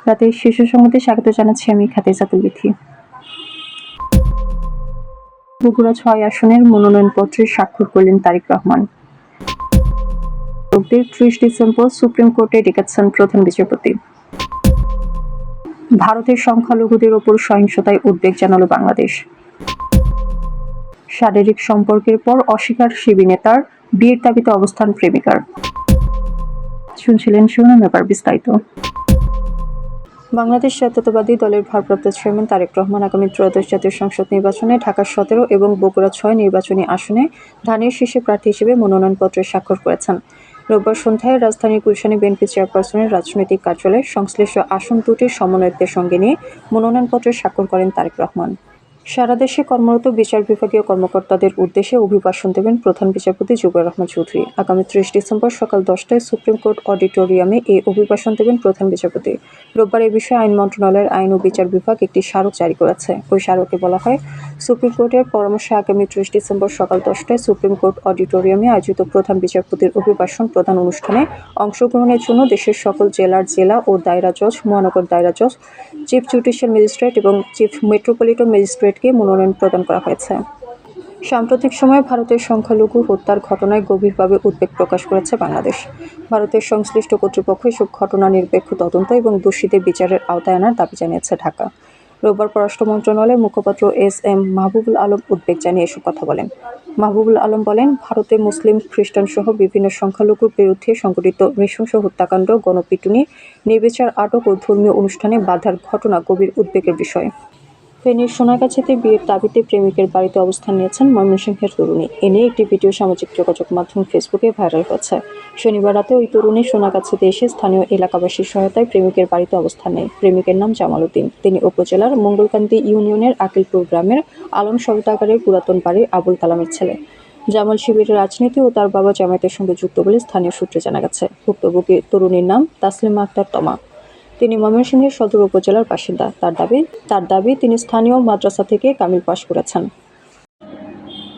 রাতের শীর্ষ সংবাদে স্বাগত জানাচ্ছি আমি খাদিজাতুল বিথি। বগুড়া ৬ আসনের মনোনয়নপত্রে স্বাক্ষর করলেন তারেক রহমান। ৩০ ডিসেম্বর সুপ্রিম কোর্টে ডেকেছেন প্রধান বিচারপতি। ভারতের সংখ্যালঘুদের ওপর সহিংসতায় উদ্বেগ জানালো বাংলাদেশ। শারীরিক সম্পর্কের পর অস্বীকার শিবি নেতার, বিয়ের দাবিতে অবস্থান প্রেমিকার। শুনছিলেন শিরোনাম, এবার বিস্তারিত। বাংলাদেশ জাতীয়তাবাদী দলের ভারপ্রাপ্ত চেয়ারম্যান তারেক রহমান আগামী ত্রয়োদশ জাতীয় সংসদ নির্বাচনে ঢাকা ১৭ এবং বগুড়া ৬ নির্বাচনী আসনে ধানের শীর্ষে প্রার্থী হিসেবে মনোনয়নপত্রে স্বাক্ষর করেছেন। রোববার সন্ধ্যায় রাজধানীর গুলশানে বিএনপি চেয়ারপারসনের রাজনৈতিক কার্যালয়ে সংশ্লিষ্ট আসন দুটির সমন্বয়কদের সঙ্গে নিয়ে মনোনয়নপত্রে স্বাক্ষর করেন তারেক রহমান। সারা দেশে কর্মরত বিচার বিভাগীয় কর্মকর্তাদের উদ্দেশ্যে অভিভাষণ দেবেন প্রধান বিচারপতি জুবাইর রহমান চৌধুরী। আগামী ৩০ ডিসেম্বর সকাল ১০টায় সুপ্রিম কোর্ট অডিটোরিয়ামে এই অভিভাষণ দেবেন প্রধান বিচারপতি। রোববার এ বিষয়ে আইন মন্ত্রণালয়ের আইন ও বিচার বিভাগ একটি স্মারক জারি করেছে। ওই স্মারকে বলা হয়, সুপ্রিম কোর্টের পরামর্শে আগামী ৩০ ডিসেম্বর সকাল 10টায় সুপ্রিম কোর্ট অডিটোরিয়ামে আয়োজিত প্রধান বিচারপতির অভিভাষণ প্রদান অনুষ্ঠানে অংশগ্রহণের জন্য দেশের সকল জেলার জেলা ও দায়রা জজ, মহানগর দায়রা জজ, চিফ জুডিশিয়াল ম্যাজিস্ট্রেট এবং চিফ মেট্রোপলিটন ম্যাজিস্ট্রেটকে মনোনয়ন প্রদান করা হয়েছে। সাম্প্রতিক সময়ে ভারতের সংখ্যালঘু হত্যার ঘটনায় গভীরভাবে উদ্বেগ প্রকাশ করেছে বাংলাদেশ। ভারতের সংশ্লিষ্ট কর্তৃপক্ষ এসব ঘটনা নিরপেক্ষ তদন্ত এবং দোষীদের বিচারের আওতায় আনার দাবি জানিয়েছে ঢাকা। রোববার পররাষ্ট্র মন্ত্রণালয়ের মুখপাত্র এস.এম. মাহবুবুল আলম উদ্বেগ জানিয়ে এসব কথা বলেন। মাহবুবুল আলম বলেন, ভারতে মুসলিম, খ্রিস্টান সহ বিভিন্ন সংখ্যালঘুর বিরুদ্ধে সংঘটিত নৃশংস হত্যাকাণ্ড, গণপিটুনি, নির্বিচার আটক ও ধর্মীয় অনুষ্ঠানে বাধার ঘটনা গভীর উদ্বেগের বিষয়। ফেনীর সোনাগাছিতে বিয়ের দাবিতে প্রেমিকের বাড়িতে অবস্থান নিয়েছেন ময়মনসিংহের তরুণী। এ নিয়ে একটি ভিডিও সামাজিক যোগাযোগ মাধ্যম ফেসবুকে ভাইরাল হয়েছে। শনিবার রাতে ওই তরুণী সোনাগাছিতে এসে স্থানীয় এলাকাবাসীর সহায়তায় প্রেমিকের বাড়িতে অবস্থান নেয়। প্রেমিকের নাম জামাল উদ্দিন। তিনি উপজেলার মঙ্গলকান্দি ইউনিয়নের আকিলপুর গ্রামের আলম সওদাগরের পুরাতন বাড়ির আবুল কালামের ছেলে। জামাল শিবিরের রাজনীতি ও তার বাবা জামায়াতের সঙ্গে যুক্ত বলে স্থানীয় সূত্রে জানা গেছে। ভুক্তভোগী তরুণীর নাম তাসলিমা আক্তার তমা। তিনি ময়মনসিংহের সদর উপজেলার বাসিন্দা। তার দাবি তিনি স্থানীয় মাদ্রাসা থেকে কামিল পাশ করেছেন।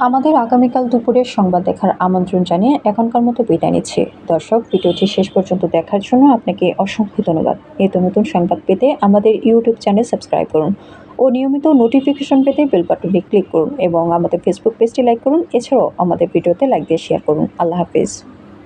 আমাদের আগামীকাল দুপুরের সংবাদ দেখার আমন্ত্রণ জানিয়ে এখনকার মতো বিদায় নিচ্ছি। দর্শক, ভিডিওটি শেষ পর্যন্ত দেখার জন্য আপনাকে অসংখ্য ধন্যবাদ। নিত্য নতুন সংবাদ পেতে আমাদের ইউটিউব চ্যানেল সাবস্ক্রাইব করুন ও নিয়মিত নোটিফিকেশন পেতে বেল বাটনে ক্লিক করুন এবং আমাদের ফেসবুক পেজটি লাইক করুন। এছাড়াও আমাদের ভিডিওতে লাইক দিয়ে শেয়ার করুন। আল্লাহ হাফেজ।